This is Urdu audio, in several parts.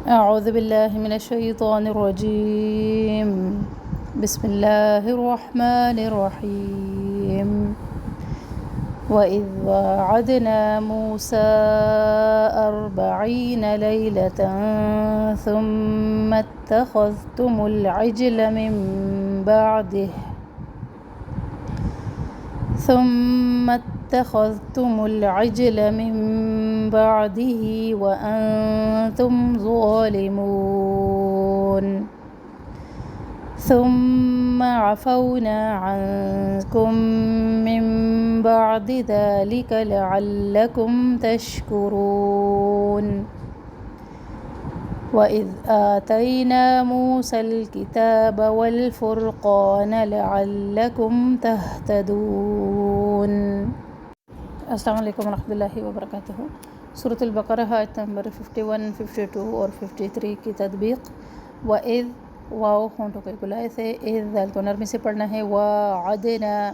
أعوذ بالله من الشيطان الرجيم. بسم الله الرحمن الرحيم. وإذ واعدنا موسى 40 ليلة ثم اتخذتم العجل من بعده وأنتم ظالمون ثم عفونا عنكم من بعد ذلك لعلكم تشكرون. وإذ آتينا موسى الكتاب والفرقان لعلكم تهتدون. السلام علیکم ورحمۃ اللہ وبرکاتہ. سورۃ البقرہ آیت نمبر 51, 52 اور 53 کی تطبیق. وَإِذْ واو ہونٹوں کے گلائے سے، اذ دال کو نرمی سے پڑھنا ہے. وَعَدْنَا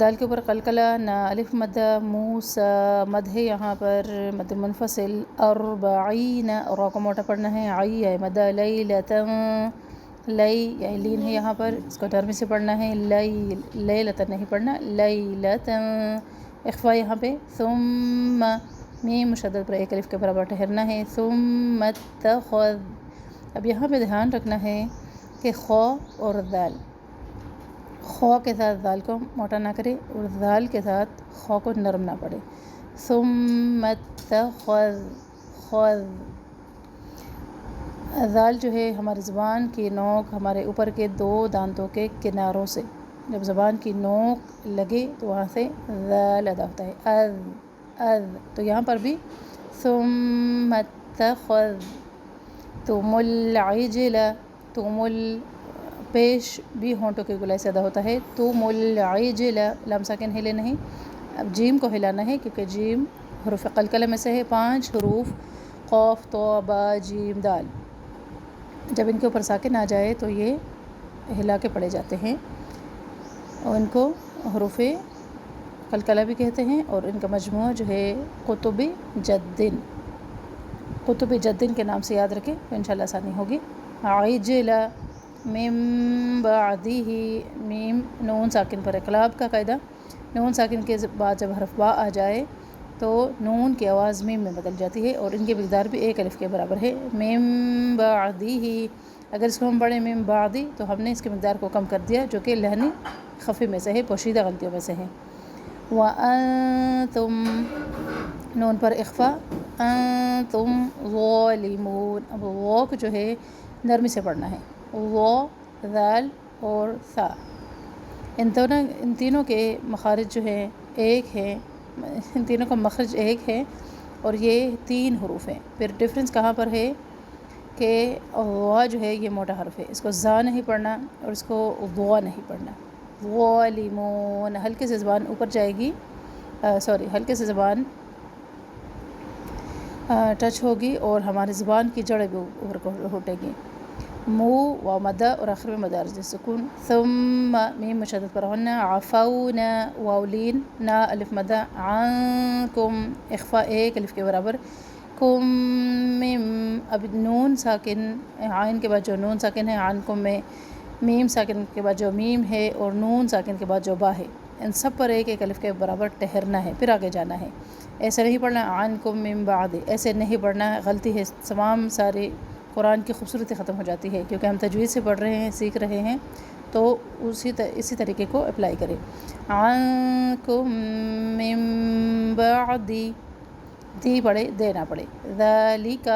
دال کے اوپر قلقلہ، نا الف مدہ، موسیٰ مد ہے یہاں پر مد منفصل. 40 را کو موٹا پڑھنا ہے. عی مدہ. لیلتاً لئی یا لین ہے یہاں پر، اس کو نرمی سے پڑھنا ہے. لیلتاً نہیں پڑھنا، لیلتاً. اخفا یہاں پہ. ثم میم مشدد پر ایک الف کے برابر ٹھہرنا ہے. ثم اتخذ. اب یہاں پہ دھیان رکھنا ہے کہ خو اور دال، خو کے ساتھ دال کو موٹا نہ کرے اور دال کے ساتھ خو کو نرم نہ پڑے. ثم اتخذ. خذ. دال جو ہے ہماری زبان کی نوک ہمارے اوپر کے 2 دانتوں کے کناروں سے، جب زبان کی نوک لگے تو وہاں سے دال ادا ہوتا ہے. اذ. تو یہاں پر بھی ثم اتخذ تم العجل. تم پیش بھی ہونٹوں کے گلائے سے ادا ہوتا ہے. تم العجل. لام ساکن ہلے نہیں. اب جیم کو ہلانا ہے کیونکہ جیم حروف قلقلہ میں سے ہے. 5 حروف قاف، طا، با، جیم، دال. جب ان کے اوپر ساکن آ جائے تو یہ ہلا کے پڑھے جاتے ہیں اور ان کو حروف قلقلہ بھی کہتے ہیں. اور ان کا مجموعہ جو ہے قطب جدن، قطب جدن کے نام سے یاد رکھیں تو انشاءاللہ آسانی ہوگی. عجل من بعدہ. میم نون ساکن پر اقلاب کا قاعدہ. نون ساکن کے بعد جب حرف با آ جائے تو نون کی آواز میم میں بدل جاتی ہے اور ان کی مقدار بھی ایک الف کے برابر ہے. من بعدہ. اگر اس کو ہم پڑھیں من بعدی تو ہم نے اس کی مقدار کو کم کر دیا، جو کہ لحنی خفی میں سے ہے، پوشیدہ غلطیوں میں سے ہے. وَأَنْتُمْ نون پر اخفا. أَنْتُمْ ظَالِمُونَ. اب وہ جو ہے نرمی سے پڑھنا ہے. وہ، ذال اور ثا. ان تینوں کے مخارج جو ہیں ایک ہیں، ان تینوں کا مخرج ایک ہے اور یہ 3 حروف ہیں. پھر ڈفرنس کہاں پر ہے کہ وا جو ہے یہ موٹا حرف ہے، اس کو زا نہیں پڑھنا اور اس کو وا نہیں پڑھنا. ظالمون. ہلکے سے زبان اوپر جائے گی، ہلکے سے زبان ٹچ ہوگی اور ہماری زبان کی جڑیں بھی اوپر کو اٹھے گی. مو و مدہ اور آخر میں مدارج سکون. ثم میم مشدد پر ہونا. عفونا واو لین، نا الف مدہ. عنکم اخفا ایک الف کے برابر. کم میم. اب نون ساکن عین کے بعد جو نون ساکن ہے عنکم میں، میم ساکن کے بعد جو میم ہے اور نون ساکن کے بعد جو با ہے، ان سب پر ایک ایک الف کے برابر ٹھہرنا ہے، پھر آگے جانا ہے. ایسے نہیں پڑھنا عنکم من بعد، ایسے نہیں پڑھنا ہے، غلطی ہے. تمام سارے قرآن کی خوبصورتی ختم ہو جاتی ہے کیونکہ ہم تجوید سے پڑھ رہے ہیں، سیکھ رہے ہیں، تو اسی طریقے کو اپلائی کریں. عنکم من بعد. دی پڑھے، دے نہ پڑھے. ذالک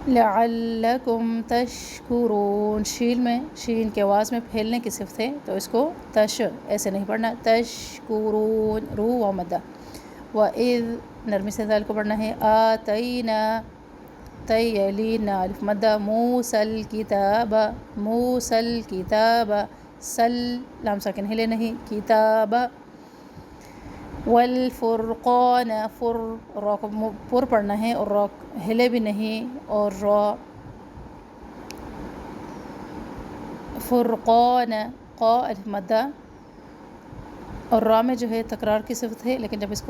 لعلکم تشکرون. شین کی آواز میں پھیلنے کی صفت ہے تو اس کو ایسے نہیں پڑھنا. تشکرون. رو و مدہ. وَإِذْ نرمی سے ذال کو پڑھنا ہے. آتینا لین الف مدہ. موسیٰ الکتاب. موسیٰ الکتاب. سل لام ساکن ہلے نہیں. کتاب. والفرقان. را کو پر پڑھنا ہے اور را ہلے بھی نہیں اور را. فرقان. قا الف مدہ. اور را میں جو ہے تکرار کی صفت ہے، لیکن جب اس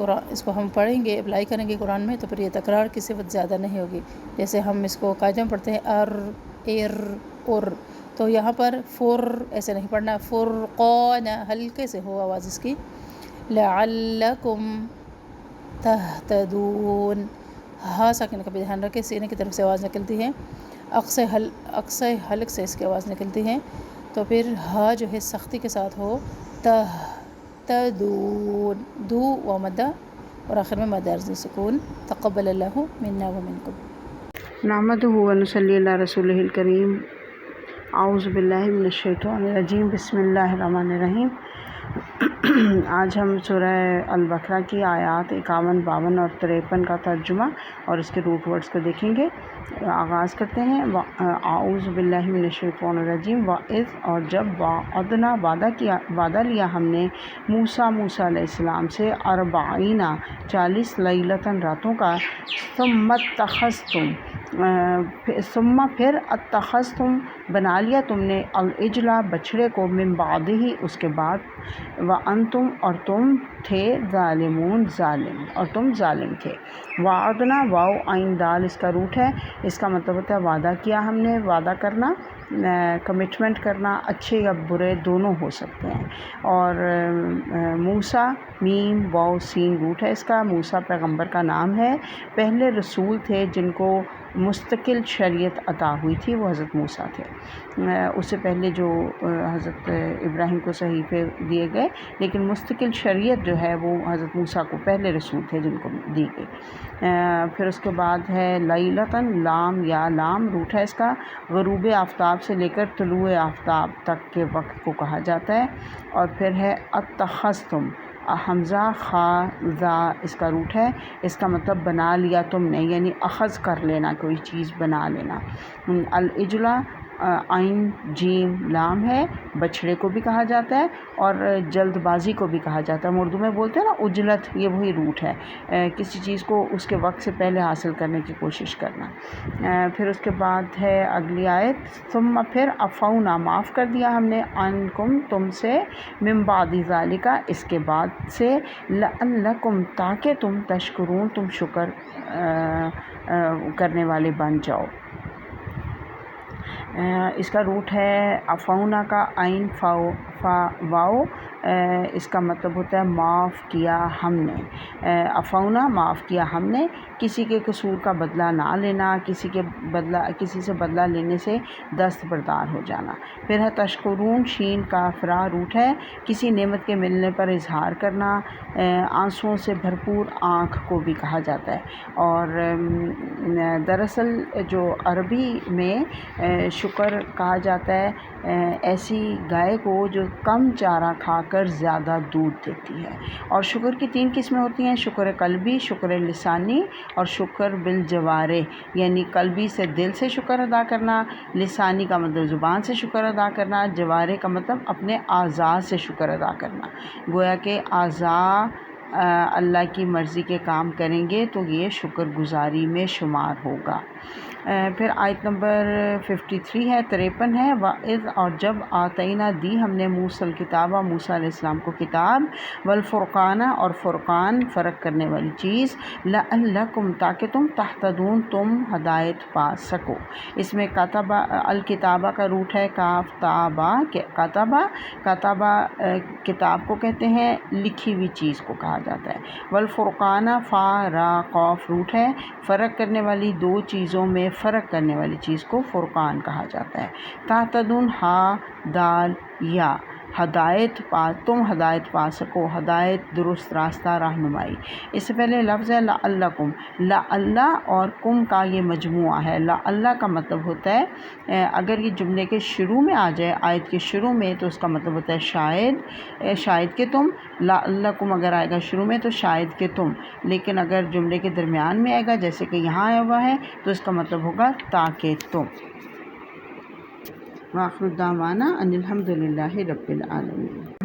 کو ہم پڑھیں گے، اپلائی کریں گے قرآن میں، تو پھر یہ تکرار کی صفت زیادہ نہیں ہوگی۔ جیسے ہم اس کو قاعدے میں پڑھتے ہیں ار، تو یہاں پر فر ایسے نہیں پڑھنا، فرقان ہلکے سے ہو آواز اس کی، لعلکم تہتدون، ہاں ساکن کا بھی دھیان رکھے، سینے کی طرف سے آواز نکلتی ہے، اقصی حلق سے اس کی آواز نکلتی ہے، تو پھر ہا جو ہے سختی کے ساتھ ہو، تہتدون، دو و مدہ، اور آخر میں مد عرض سکون۔ تقبل اللہ منا ومنکم۔ نحمدہ و نصلی علی رسولہ الکریم۔ اعوذ باللہ من الشیطان الرجیم، بسم اللہ الرحمن الرحیم۔ آج ہم سورہ البقرہ کی آیات 51، 52 اور 53 کا ترجمہ اور اس کے روٹ ورڈز کو دیکھیں گے۔ آغاز کرتے ہیں۔ اعوذ باللہ من الشیطان الرجیم۔ وَإِذْ، اور جب، وعدنا، وعدہ لیا ہم نے، موسیٰ علیہ السلام سے، 40 لیلۃً راتوں کا، ثم پھر اتخذتم بنا لیا تم نے، العجل بچھڑے کو، من بعدہ اس کے بعد، وانتم اور تم تھے، ظالمون ظالم تھے۔ وعدنا، واو عین دال اس کا روٹ ہے، اس کا مطلب ہوتا ہے وعدہ کیا ہم نے، وعدہ کرنا، کمٹمنٹ کرنا، اچھے یا برے دونوں ہو سکتے ہیں۔ اور موسیٰ، میم واو سین روٹ ہے اس کا، موسیٰ پیغمبر کا نام ہے، پہلے رسول تھے جن کو مستقل شریعت عطا ہوئی تھی، وہ حضرت موسیٰ تھے۔ اس سے پہلے جو حضرت ابراہیم کو صحیفے دیے گئے، لیکن مستقل شریعت جو ہے وہ حضرت موسیٰ کو پہلے رسول تھے جن کو دی گئی۔ پھر اس کے بعد ہے لیلۃً، لام یا لام روٹ ہے اس کا، غروب آفتاب سے لے کر طلوع آفتاب تک کے وقت کو کہا جاتا ہے۔ اور پھر ہے اتخذتم، حمزہ خا ذا اس کا روٹ ہے، اس کا مطلب بنا لیا تم نے، یعنی اخذ کر لینا، کوئی چیز بنا لینا۔ العجلہ، عین جیم لام ہے، بچھڑے کو بھی کہا جاتا ہے اور جلد بازی کو بھی کہا جاتا ہے۔ ہم اردو میں بولتے ہیں نا عجلت، یہ وہی روٹ ہے، کسی چیز کو اس کے وقت سے پہلے حاصل کرنے کی کوشش کرنا۔ پھر اس کے بعد ہے اگلی آیت، ثم پھر، عفونا معاف کر دیا ہم نے، عنکم تم سے، من بعد ذالک اس کے بعد سے، لعلکم تاکہ تم، تشکرون تم شکر کرنے والے بن جاؤ۔ اس کا روٹ ہے عفونا کا، عین فا واو، اس کا مطلب ہوتا ہے معاف کیا ہم نے۔ عفونا معاف کیا ہم نے، کسی کے قصور کا بدلہ نہ لینا، کسی سے بدلہ لینے سے دستبردار ہو جانا۔ پھر ہے تشکرون، شین کا فرا روٹ ہے، کسی نعمت کے ملنے پر اظہار کرنا، آنسوؤں سے بھرپور آنکھ کو بھی کہا جاتا ہے۔ اور دراصل جو عربی میں شکر کہا جاتا ہے ایسی گائے کو جو کم چارہ کھا کر زیادہ دودھ دیتی ہے۔ اور شکر کی 3 قسمیں ہوتی ہیں، شکر قلبی، شکر لسانی اور شکر بالجوارح، یعنی قلبی سے دل سے شکر ادا کرنا، لسانی کا مطلب زبان سے شکر ادا کرنا، جوارح کا مطلب اپنے اعضاء سے شکر ادا کرنا۔ گویا کہ اعضاء اللہ کی مرضی کے کام کریں گے تو یہ شکر گزاری میں شمار ہوگا۔ پھر آیت نمبر 53 ہے، 53 ہے، وَإِذْ، اور جب، آتینا دی ہم نے، موسیٰ الکتاب موسیٰ علیہ السلام کو کتاب، والفرقان اور فرقان فرق کرنے والی چیز، لعلکم تاکہ تم، تہتدون تم ہدایت پا سکو۔ اس میں کتبہ، الکتابہ کا روٹ ہے کاف تابہ، کتبہ کتاب کو کہتے ہیں، لکھی ہوئی چیز کو کہا جاتا ہے۔ والفرقان، فا را قاف روٹ ہے، فرق کرنے والی 2 چیزوں میں فرق کرنے والی چیز کو فرقان کہا جاتا ہے۔ تہتدون، ہا دال یا، تم ہدایت پا سکو، ہدایت درست راستہ، رہنمائی۔ اس سے پہلے لفظ ہے لعلکم، لعل اور کم کا یہ مجموعہ ہے۔ لعل کا مطلب ہوتا ہے اگر یہ جملے کے شروع میں آ جائے، آیت کے شروع میں، تو اس کا مطلب ہوتا ہے شاید کہ تم، لعلکم اگر آئے گا شروع میں تو شاید کہ تم، لیکن اگر جملے کے درمیان میں آئے گا جیسے کہ یہاں آیا ہوا ہے تو اس کا مطلب ہوگا تاکہ تم۔ وآخر دعوانا ان الحمد للہ رب العالمین۔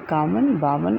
51, 52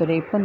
53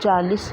40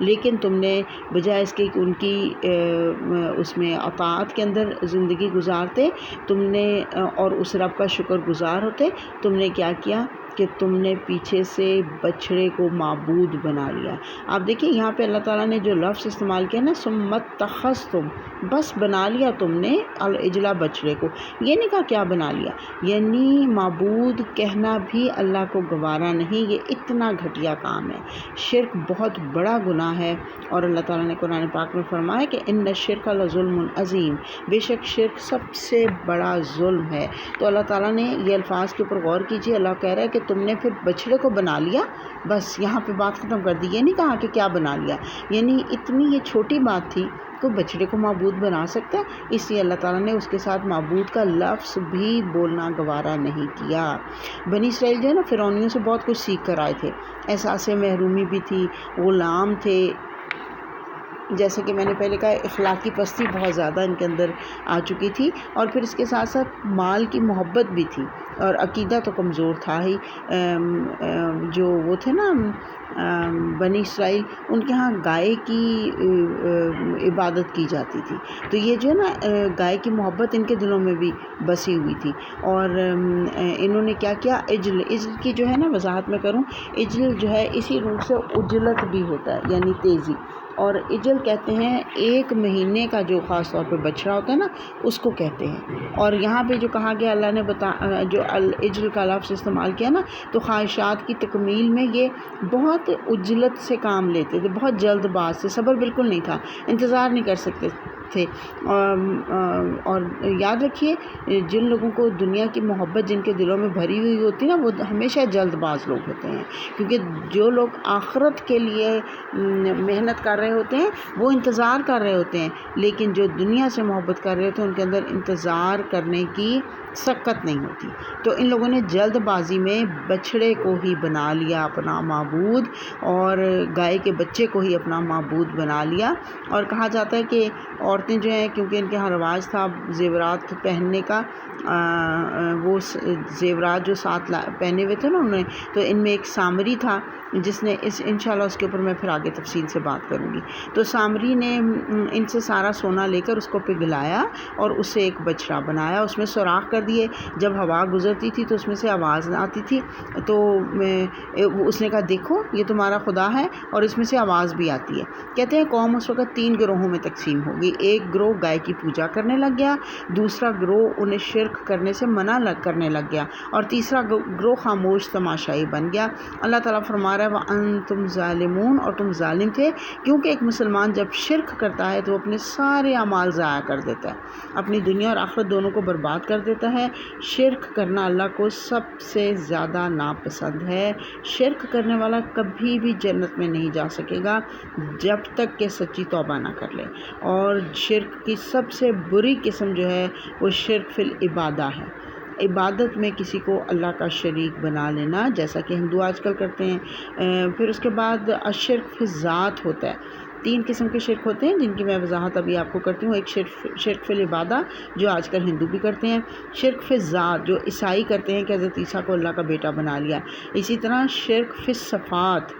لیکن تم نے بجائے اس کے کہ ان کی اس میں اطاعت کے اندر زندگی گزارتے، تم نے اور اس رب کا شکر گزار ہوتے، تم نے کیا کیا کہ تم نے پیچھے سے بچھڑے کو معبود بنا لیا۔ آپ دیکھیں یہاں پہ اللہ تعالیٰ نے جو لفظ استعمال کیا نا، ثم اتخذتم، بس بنا لیا تم نے العجلہ، بچھڑے کو، یہ نہیں کہا کیا بنا لیا، یعنی معبود کہنا بھی اللہ کو گوارا نہیں، یہ اتنا گھٹیا کام ہے، شرک بہت بڑا گناہ ہے۔ اور اللہ تعالیٰ نے قرآن پاک میں فرمایا کہ ان الشرک لظلم عظیم، بے شک شرک سب سے بڑا ظلم ہے۔ تو اللہ تعالیٰ نے یہ الفاظ کے اوپر غور کیجیے، اللہ کہہ رہا ہے کہ تم نے پھر بچھڑے کو بنا لیا، بس یہاں پہ بات ختم کر دی، یہ نہیں کہا کہ کیا بنا لیا، یعنی اتنی یہ چھوٹی بات تھی، کوئی بچڑے کو معبود بنا سکتا ہے، اس لیے اللہ تعالیٰ نے اس کے ساتھ معبود کا لفظ بھی بولنا گوارا نہیں کیا۔ بنی اسرائیل جو ہے نا فرعونیوں سے بہت کچھ سیکھ کر آئے تھے، احساس محرومی بھی تھی، غلام تھے، جیسے کہ میں نے پہلے کہا اخلاقی پستی بہت زیادہ ان کے اندر آ چکی تھی، اور پھر اس کے ساتھ ساتھ مال کی محبت بھی تھی، اور عقیدہ تو کمزور تھا ہی۔ جو وہ تھے نا بنی اسرائیل، ان کے ہاں گائے کی عبادت کی جاتی تھی، تو یہ جو ہے نا گائے کی محبت ان کے دلوں میں بھی بسی ہوئی تھی، اور انہوں نے کیا کیا، عجل کی جو ہے نا وضاحت میں کروں، عجل جو ہے اسی روح سے عجلت بھی ہوتا ہے، یعنی تیزی، اور عجل کہتے ہیں 1 مہینے کا جو خاص طور پہ بچڑا ہوتا ہے نا، اس کو کہتے ہیں۔ اور یہاں پہ جو کہا گیا، اللہ نے جو العجل کا لفظ استعمال کیا نا، تو خواہشات کی تکمیل میں یہ بہت عجلت سے کام لیتے تھے، بہت جلد باز سے، صبر بالکل نہیں تھا، انتظار نہیں کر سکتے تھے۔ اور یاد رکھیے جن لوگوں کو دنیا کی محبت جن کے دلوں میں بھری ہوئی ہوتی ہے نا، وہ ہمیشہ جلد باز لوگ ہوتے ہیں، کیونکہ جو لوگ آخرت کے لیے محنت کر رہے ہوتے ہیں وہ انتظار کر رہے ہوتے ہیں، لیکن جو دنیا سے محبت کر رہے ہوتے ہیں ان کے اندر انتظار کرنے کی سکت نہیں ہوتی۔ تو ان لوگوں نے جلد بازی میں بچھڑے کو ہی بنا لیا اپنا معبود، اور گائے کے بچے کو ہی اپنا معبود بنا لیا۔ اور کہا جاتا ہے کہ عورتیں جو ہیں، کیونکہ ان کے یہاں رواج تھا زیورات پہننے کا، وہ زیورات جو ساتھ پہنے ہوئے تھے نا انہوں نے، تو ان میں ایک سامری تھا جس نے انشاءاللہ اس کے اوپر میں پھر آگے تفصیل سے بات کروں گی۔ تو سامری نے ان سے سارا سونا لے کر اس کو پگھلایا اور اس سے ایک بچڑا بنایا، اس میں سوراخ کر دیے، جب ہوا گزرتی تھی تو اس میں سے آواز آتی تھی، تو اس نے کہا دیکھو یہ تمہارا خدا ہے اور اس میں سے آواز بھی آتی ہے۔ کہتے ہیں قوم اس وقت 3 گروہوں میں تقسیم ہوگی، ایک گروہ گائے کی پوجا کرنے لگ گیا، دوسرا گروہ انہیں شرک کرنے سے منع کرنے لگ گیا، اور تیسرا گروہ خاموش تماشائی بن گیا۔ اللہ تعالیٰ فرما رہا ہے وَأَنْتُمْ ظَالِمُونَ، اور تم ظالم تھے، کیونکہ ایک مسلمان جب شرک کرتا ہے تو وہ اپنے سارے اعمال ضائع کر دیتا ہے، اپنی دنیا اور آخرت دونوں کو برباد کر دیتا ہے۔ شرک کرنا اللہ کو سب سے زیادہ ناپسند ہے، شرک کرنے والا کبھی بھی جنت میں نہیں جا سکے گا جب تک کہ سچی توبہ نہ کر لے، اور شرک کی سب سے بری قسم جو ہے وہ شرک فی العبادہ ہے، عبادت میں کسی کو اللہ کا شریک بنا لینا، جیسا کہ ہندو آج کل کرتے ہیں۔ پھر اس کے بعد الشرک فی الذات ہوتا ہے، 3 قسم کے شرک ہوتے ہیں جن کی میں وضاحت ابھی آپ کو کرتی ہوں۔ ایک شرک فی العبادہ جو آج کل ہندو بھی کرتے ہیں، شرک فی الذات جو عیسائی کرتے ہیں کہ حضرت عیسیٰ کو اللہ کا بیٹا بنا لیا، اسی طرح شرک فی الصفات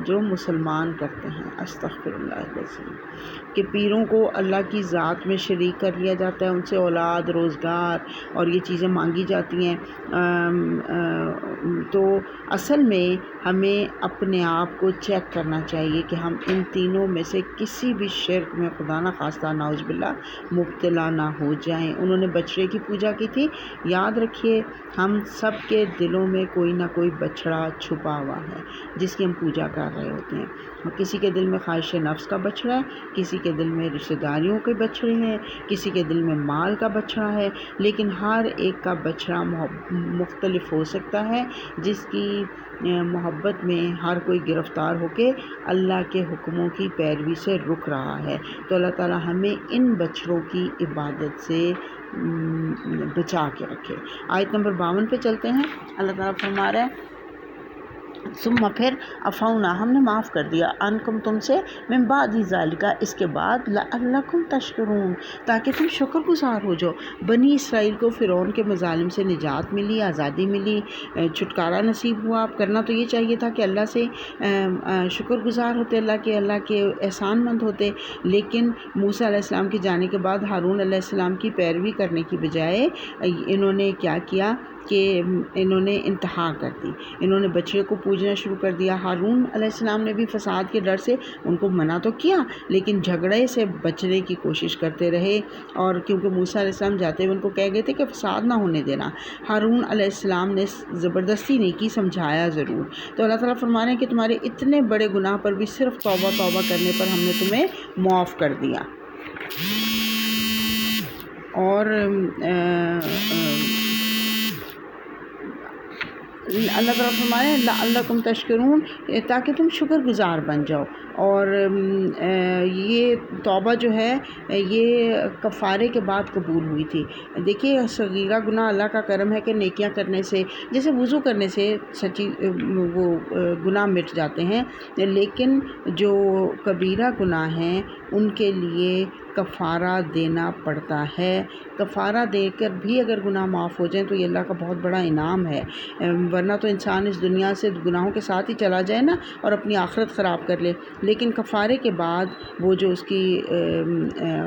جو مسلمان کرتے ہیں، استغفر اللہ العظیم، کہ پیروں کو اللہ کی ذات میں شریک کر لیا جاتا ہے، ان سے اولاد، روزگار اور یہ چیزیں مانگی جاتی ہیں۔ تو اصل میں ہمیں اپنے آپ کو چیک کرنا چاہیے کہ ہم ان تینوں میں سے کسی بھی شرک میں خدا نہ خواستہ نعوذ باللہ مبتلا نہ ہو جائیں۔ انہوں نے بچڑے کی پوجا کی تھی، یاد رکھیے ہم سب کے دلوں میں کوئی نہ کوئی بچڑا چھپا ہوا ہے جس کی ہم پوجا کر رہے ہوتے ہیں۔ کسی کے دل میں خواہش نفس کا بچڑا ہے، کسی کے دل میں رشتہ داریوں کے بچڑے ہیں، کسی کے دل میں مال کا بچڑا ہے، لیکن ہر ایک کا بچڑا مختلف ہو سکتا ہے، جس کی محبت میں ہر کوئی گرفتار ہو کے اللہ کے حکموں کی پیروی سے رک رہا ہے۔ تو اللہ تعالیٰ ہمیں ان بچڑوں کی عبادت سے بچا کے رکھے۔ آیت نمبر 52 پہ چلتے ہیں۔ اللہ تعالیٰ فرما رہا ہے ثم پھر عفونا ہم نے معاف کر دیا عنکم تم سے من بعد ذالک اس کے بعد لعلکم تشکرون تاکہ تم شکر گزار ہو جاؤ. بنی اسرائیل کو فرعون کے مظالم سے نجات ملی، آزادی ملی، چھٹکارا نصیب ہوا. اب کرنا تو یہ چاہیے تھا کہ اللہ سے شکر گزار ہوتے، اللہ کے احسان مند ہوتے، لیکن موسیٰ علیہ السلام کے جانے کے بعد ہارون علیہ السلام کی پیروی کرنے کی بجائے انہوں نے کیا کیا کہ انہوں نے انتہا کر دی، انہوں نے بچڑے کو پوجنا شروع کر دیا. ہارون علیہ السلام نے بھی فساد کے ڈر سے ان کو منع تو کیا، لیکن جھگڑے سے بچنے کی کوشش کرتے رہے، اور کیونکہ موسیٰ علیہ السلام جاتے ہوئے ان کو کہہ گئے تھے کہ فساد نہ ہونے دینا. ہارون علیہ السلام نے زبردستی نہیں کی، سمجھایا ضرور. تو اللہ تعالیٰ فرما رہے ہیں کہ تمہارے اتنے بڑے گناہ پر بھی صرف توبہ کرنے پر ہم نے تمہیں معاف کر دیا. اور اللہ تعالیٰ فرمائے لعلکم تشکرون تاکہ تم شکر گزار بن جاؤ. اور یہ توبہ جو ہے یہ کفارے کے بعد قبول ہوئی تھی. دیکھیے صغیرہ گناہ اللہ کا کرم ہے کہ نیکیاں کرنے سے، جیسے وضو کرنے سے سچی وہ گناہ مٹ جاتے ہیں، لیکن جو کبیرہ گناہ ہیں ان کے لیے کفارہ دینا پڑتا ہے. کفارہ دے کر بھی اگر گناہ معاف ہو جائیں تو یہ اللہ کا بہت بڑا انعام ہے، ورنہ تو انسان اس دنیا سے گناہوں کے ساتھ ہی چلا جائے نا اور اپنی آخرت خراب کر لے. لیکن کفارے کے بعد وہ جو اس کی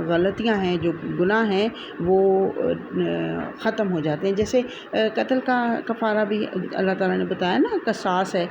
غلطیاں ہیں، جو گناہ ہیں، وہ ختم ہو جاتے ہیں. جیسے قتل کا کفارہ بھی اللہ تعالیٰ نے بتایا نا، قصاص ہے.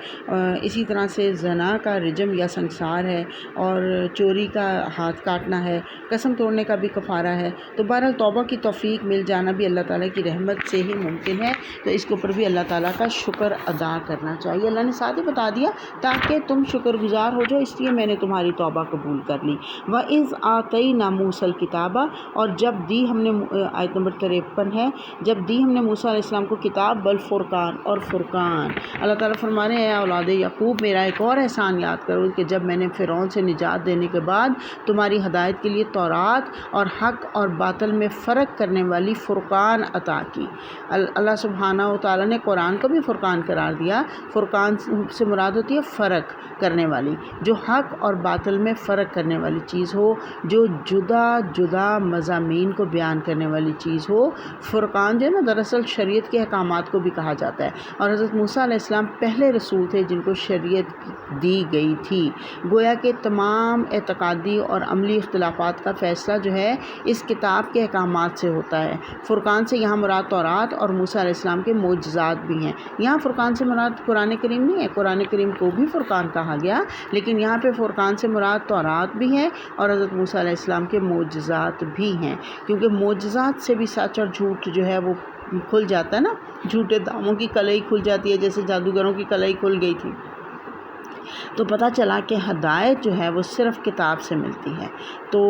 اسی طرح سے زنا کا رجم یا سنگسار ہے، اور چوری کا ہاتھ کاٹنا ہے، قسم توڑنے کا بھی کفارہ ہے. تو بہرحال توبہ کی توفیق مل جانا بھی اللہ تعالیٰ کی رحمت سے ہی ممکن ہے. تو اس کے اوپر بھی اللہ تعالیٰ کا شکر ادا کرنا چاہیے. اللہ نے ساتھ ہی بتا دیا تاکہ تم شکر گزار ہو جاؤ، اس لیے میں نے تمہاری توبہ قبول کر لی. وَإِذْ آتَيْنَا مُوسَى الْكِتَابَ اور جب دی ہم نے، آیت نمبر 53 ہے، جب دی ہم نے موسیٰ علیہ السلام کو کتاب والفرقان اور فرقان. اللہ تعالیٰ فرما رہے ہیں اے اولاد یعقوب میرا ایک اور احسان یاد کرو کہ جب میں نے فرعون سے نجات دینے کے بعد تمہاری ہدایت کے لیے تورات اور حق اور باطل میں فرق کرنے والی فرقان عطا کی. اللہ سبحانہ و تعالیٰ نے قرآن کو بھی فرقان قرار دیا. فرقان سے مراد ہوتی ہے فرق کرنے والی، جو حق اور باطل میں فرق کرنے والی چیز ہو، جو جدا جدا مضامین کو بیان کرنے والی چیز ہو. فرقان جو ہے نا دراصل شریعت کے احکامات کو بھی کہا جاتا ہے، اور حضرت موسیٰ علیہ السلام پہلے رسول تھے جن کو شریعت دی گئی تھی. گویا کہ تمام اعتقادی اور عملی اختلافات کا فیصلہ جو ہے اس کتاب کے احکامات سے ہوتا ہے. فرقان سے یہاں مراد تورات اور موسیٰ علیہ السلام کے معجزات بھی ہیں. یہاں فرقان سے مراد قرآن کریم نہیں ہے، قرآن کریم کو بھی فرقان کہا گیا، لیکن یہاں پہ فرقان سے مراد تورات بھی ہے اور حضرت موسیٰ علیہ السلام کے معجزات بھی ہیں، کیونکہ معجزات سے بھی سچ اور جھوٹ جو ہے وہ کھل جاتا ہے نا. جھوٹے داموں کی کلائی کھل جاتی ہے، جیسے جادوگروں کی کلائی کھل گئی تھی. تو پتہ چلا کہ ہدایت جو ہے وہ صرف کتاب سے ملتی ہے. تو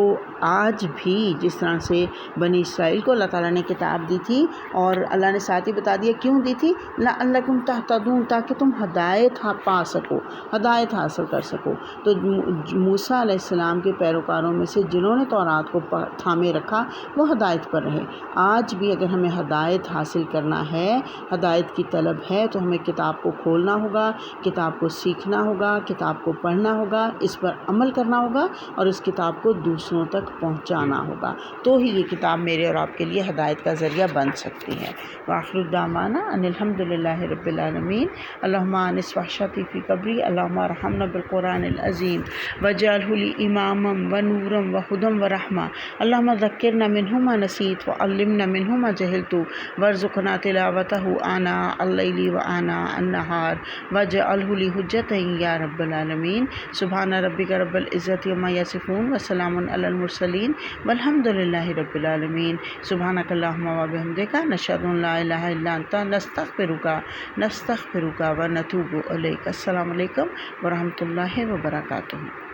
آج بھی جس طرح سے بنی اسرائیل کو اللہ تعالیٰ نے کتاب دی تھی، اور اللہ نے ساتھ ہی بتا دیا کیوں دی تھی، لعلکم تہتدون تاکہ تم ہدایت پا سکو، ہدایت حاصل کر سکو. تو موسیٰ علیہ السلام کے پیروکاروں میں سے جنہوں نے تورات کو تھامے رکھا وہ ہدایت پر رہے. آج بھی اگر ہمیں ہدایت حاصل کرنا ہے، ہدایت کی طلب ہے، تو ہمیں کتاب کو کھولنا ہوگا، کتاب کو سیکھنا ہوگا، کتاب کو پڑھنا ہوگا، اس پر عمل کرنا ہوگا، اور اس کتاب کو دوسروں تک پہنچانا ہوگا. تو ہی یہ کتاب میرے اور آپ کے لیے ہدایت کا ذریعہ بن سکتی ہے. وآخر دعوانا ان الحمد للہ رب العالمین. اللہم انس وحشتی فی قبری، اللہم ارحمنا بالقرآن العظیم واجعلہ لی اماما ونورا وہدی ورحمہ. اللہم ذکرنا منہ ما نسیت وعلمنا منہ ما جہلت وارزقنا تلاوتہ آناء اللیل وآناء النہار واجعلہ لی حجۃ یا رب العالمین. سبحان ربک رب العزت عما یصفون وسلام علی المرسلین والحمد للہ رب العالمین. سبحانک اللہم وبحمدک نشہد ان لا الہ الا انت نستغفرک ونتوب الیک. السلام علیکم ورحمۃ اللہ وبرکاتہ.